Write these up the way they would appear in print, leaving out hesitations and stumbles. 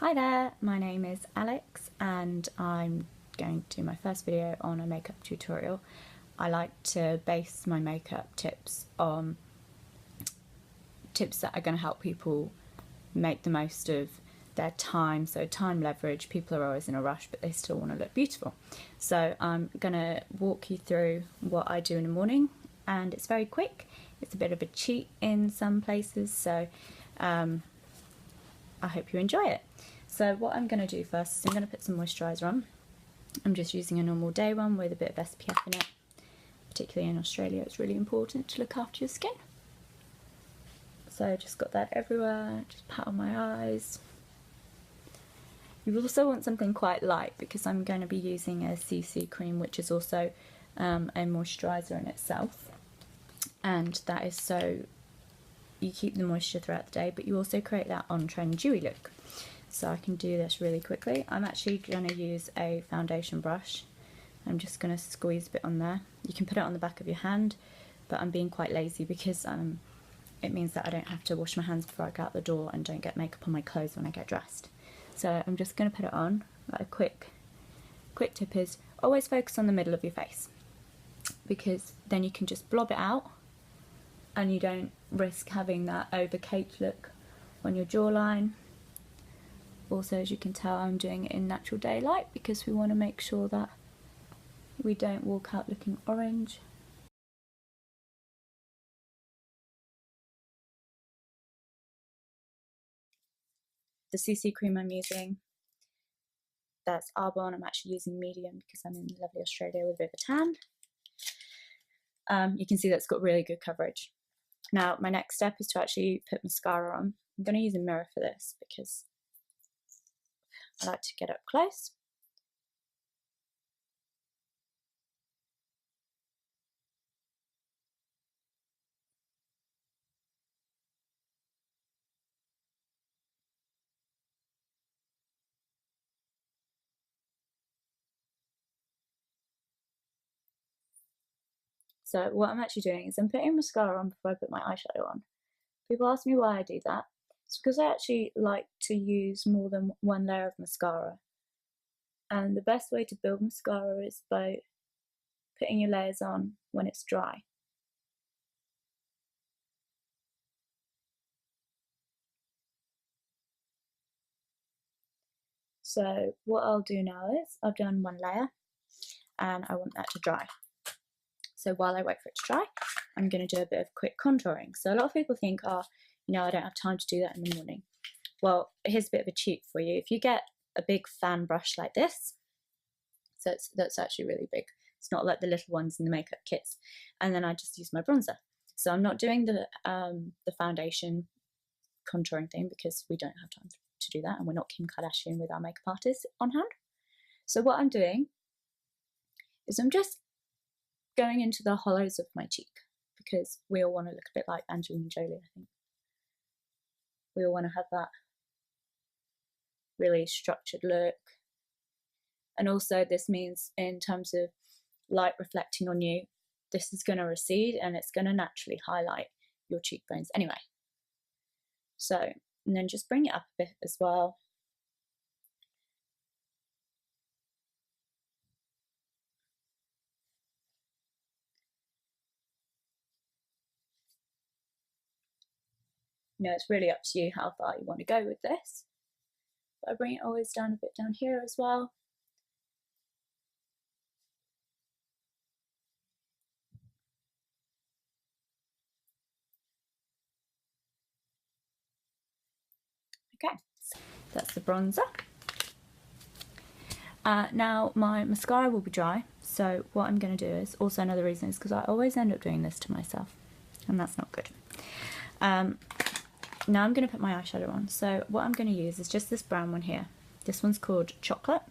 Hi there, my name is Alex and I'm going to do my first video on a makeup tutorial. I like to base my makeup tips on tips that are going to help people make the most of their time. So time leverage, people are always in a rush but they still want to look beautiful. So I'm going to walk you through what I do in the morning, and it's very quick. It's a bit of a cheat in some places, so I hope you enjoy it. So what I'm going to do first is I'm going to put some moisturiser on. I'm just using a normal day one with a bit of SPF in it. Particularly in Australia, it's really important to look after your skin. So just got that everywhere, just pat on my eyes. You also want something quite light because I'm going to be using a CC cream, which is also a moisturiser in itself. And that is so you keep the moisture throughout the day, but you also create that on-trend dewy look. So I can do this really quickly. I'm actually going to use a foundation brush. I'm just going to squeeze a bit on there. You can put it on the back of your hand, but I'm being quite lazy because it means that I don't have to wash my hands before I go out the door and don't get makeup on my clothes when I get dressed. So I'm just going to put it on. Like a quick tip is always focus on the middle of your face, because then you can just blob it out and you don't risk having that over-caked look on your jawline. Also, as you can tell, I'm doing it in natural daylight because we want to make sure that we don't walk out looking orange. The CC cream I'm using, that's Arbonne. I'm actually using medium because I'm in lovely Australia with a bit of a tan. You can see that's got really good coverage. Now, my next step is to actually put mascara on. I'm going to use a mirror for this because I like to get up close. So what I'm actually doing is I'm putting mascara on before I put my eyeshadow on. People ask me why I do that. It's because I actually like to use more than one layer of mascara. And the best way to build mascara is by putting your layers on when it's dry. So what I'll do now is I've done one layer and I want that to dry. So while I wait for it to dry, I'm going to do a bit of quick contouring. So a lot of people think, oh, I don't have time to do that in the morning. Well, here's a bit of a cheat for you. If you get a big fan brush like this, so that's actually really big. It's not like the little ones in the makeup kits. And then I just use my bronzer. So I'm not doing the foundation contouring thing because we don't have time to do that, and we're not Kim Kardashian with our makeup artist on hand. So what I'm doing is I'm just going into the hollows of my cheek, because we all want to look a bit like Angelina Jolie, I think. We all want to have that really structured look. And also this means in terms of light reflecting on you, this is going to recede and it's going to naturally highlight your cheekbones anyway. So, and then just bring it up a bit as well. It's really up to you how far you want to go with this. But I bring it always down a bit down here as well. Okay, so that's the bronzer. Now my mascara will be dry, so what I'm going to do is, also another reason is because I always end up doing this to myself, and that's not good. Now I'm going to put my eyeshadow on. So what I'm going to use is just this brown one here. This one's called Chocolate.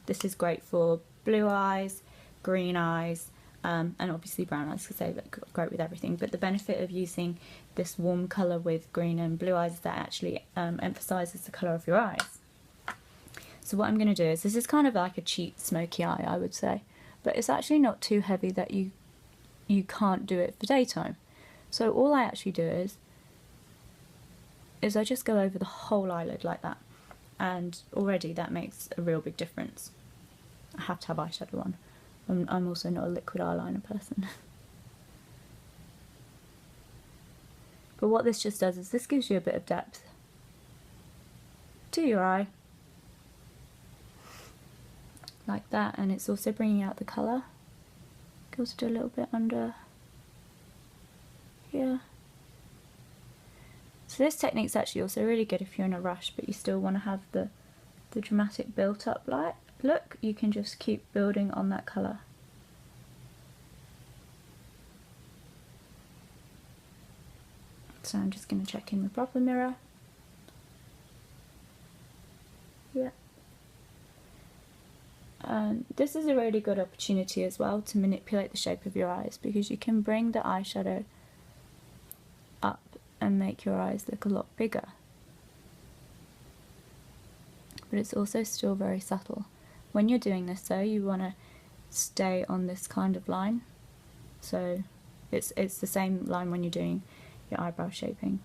This is great for blue eyes, green eyes, and obviously brown eyes because they look great with everything. But the benefit of using this warm colour with green and blue eyes is that it actually emphasises the colour of your eyes. So what I'm going to do is, this is kind of like a cheap smoky eye, I would say, but it's actually not too heavy that you can't do it for daytime. So all I actually do is I just go over the whole eyelid like that. and already that makes a real big difference. I have to have eyeshadow on. I'm also not a liquid eyeliner person. But what this just does is this gives you a bit of depth to your eye, like that, and it's also bringing out the colour. Can also do a little bit under here. So this technique's actually also really good if you're in a rush but you still want to have the dramatic built up light look. You can just keep building on that colour. So I'm just going to check in the proper mirror. Yeah. This is a really good opportunity as well to manipulate the shape of your eyes, because you can bring the eyeshadow up and make your eyes look a lot bigger. But it's also still very subtle. When you're doing this though, you want to stay on this kind of line. So it's the same line when you're doing your eyebrow shaping,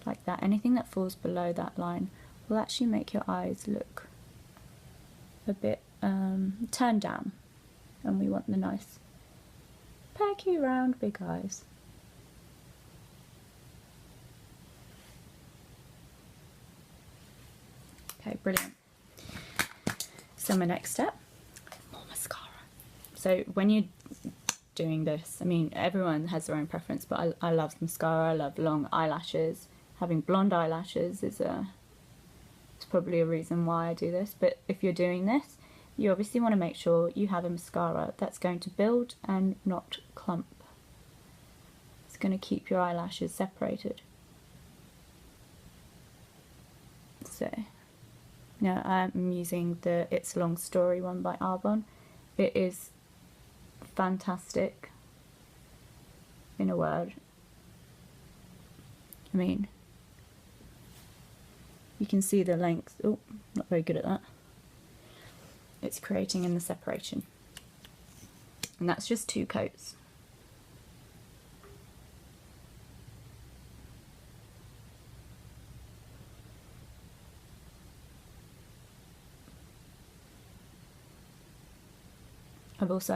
like that. Anything that falls below that line will actually make your eyes look a bit turned down, and we want the nice perky round big eyes. Okay, brilliant. So my next step, more mascara. So when you're doing this, I mean, everyone has their own preference, but I love mascara. I love long eyelashes. Having blonde eyelashes is it's probably a reason why I do this. But if you're doing this, you obviously want to make sure you have a mascara that's going to build and not clump. It's going to keep your eyelashes separated. So now I'm using the It's a Long Story one by Arbonne. It is fantastic, in a word. I mean, you can see the length. Oh, not very good at that. It's creating in the separation. And that's just 2 coats. I've also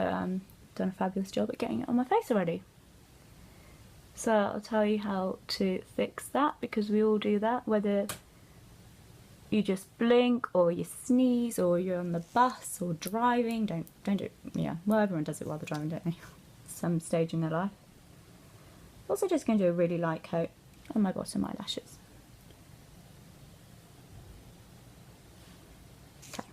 done a fabulous job at getting it on my face already. So I'll tell you how to fix that, because we all do that, whether you just blink or you sneeze or you're on the bus or driving. Don't do it. Yeah, well, everyone does it while they're driving, don't they? Some stage in their life. Also just going to do a really light coat on my bottom eyelashes. Okay.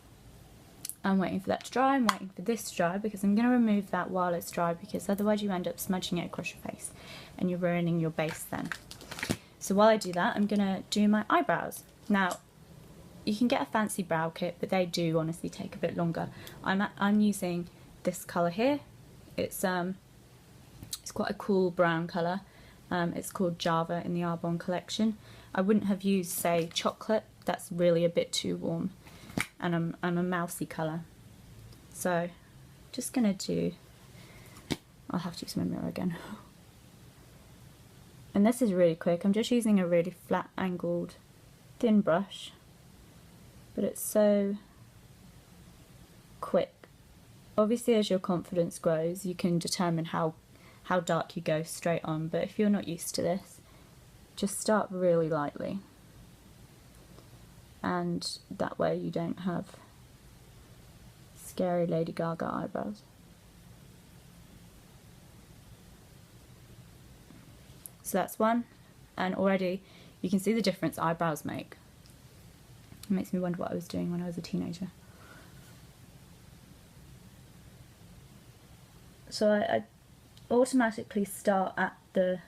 I'm waiting for that to dry. I'm waiting for this to dry because I'm going to remove that while it's dry, because otherwise you end up smudging it across your face and you're ruining your base then. So while I do that, I'm going to do my eyebrows. Now, you can get a fancy brow kit, but they do honestly take a bit longer. I'm using this colour here. It's quite a cool brown colour. It's called Java in the Arbonne collection. I wouldn't have used, say, chocolate. That's really a bit too warm. And I'm a mousy colour. So just gonna do, I'll have to use my mirror again. And this is really quick. I'm just using a really flat angled thin brush. But it's so quick. Obviously, as your confidence grows, you can determine how dark you go straight on, but if you're not used to this, just start really lightly. And that way you don't have scary Lady Gaga eyebrows. So that's one, and already you can see the difference eyebrows make. It makes me wonder what I was doing when I was a teenager. So I automatically start at the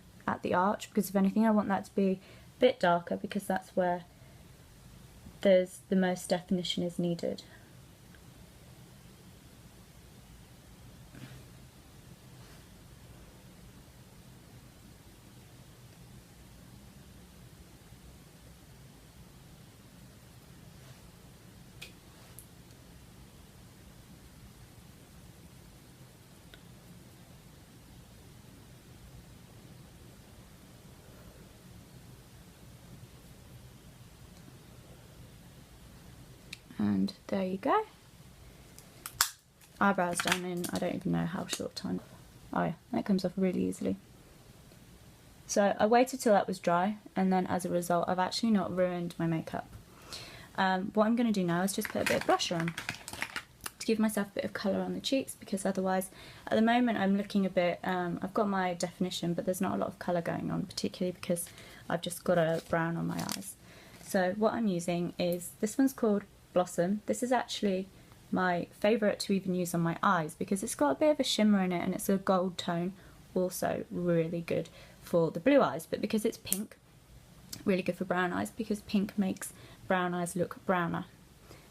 arch, because if anything I want that to be a bit darker, because that's where there's the most definition is needed. And there you go. Eyebrows done in I don't even know how short time. Oh yeah, that comes off really easily. So I waited till that was dry, and then as a result I've actually not ruined my makeup. What I'm going to do now is just put a bit of blusher on to give myself a bit of colour on the cheeks, because otherwise at the moment I'm looking a bit, I've got my definition but there's not a lot of colour going on, particularly because I've just got a brown on my eyes. So what I'm using is, this one's called Blossom. This is actually my favourite to even use on my eyes because it's got a bit of a shimmer in it and it's a gold tone, also really good for the blue eyes, but because it's pink, really good for brown eyes because pink makes brown eyes look browner.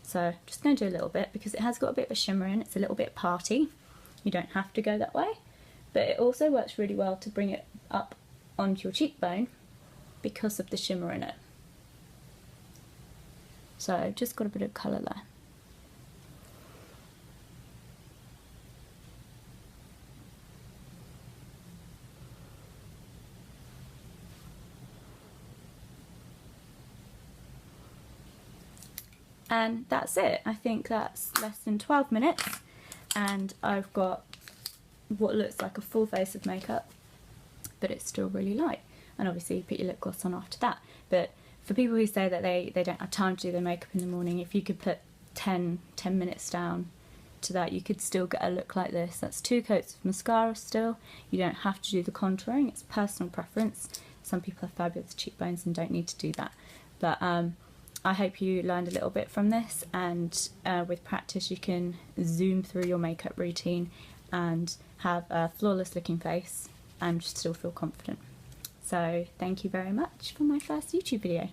So I'm just going to do a little bit because it has got a bit of a shimmer in, it's a little bit party. You don't have to go that way, but it also works really well to bring it up onto your cheekbone because of the shimmer in it. So just got a bit of colour there. And that's it. I think that's less than 12 minutes and I've got what looks like a full face of makeup, but it's still really light. And obviously you put your lip gloss on after that. But for people who say that they don't have time to do their makeup in the morning, if you could put 10 minutes down to that, you could still get a look like this. That's 2 coats of mascara still. You don't have to do the contouring, it's personal preference. Some people have fabulous cheekbones and don't need to do that. But I hope you learned a little bit from this, and with practice you can zoom through your makeup routine and have a flawless looking face and still feel confident. So thank you very much for my first YouTube video.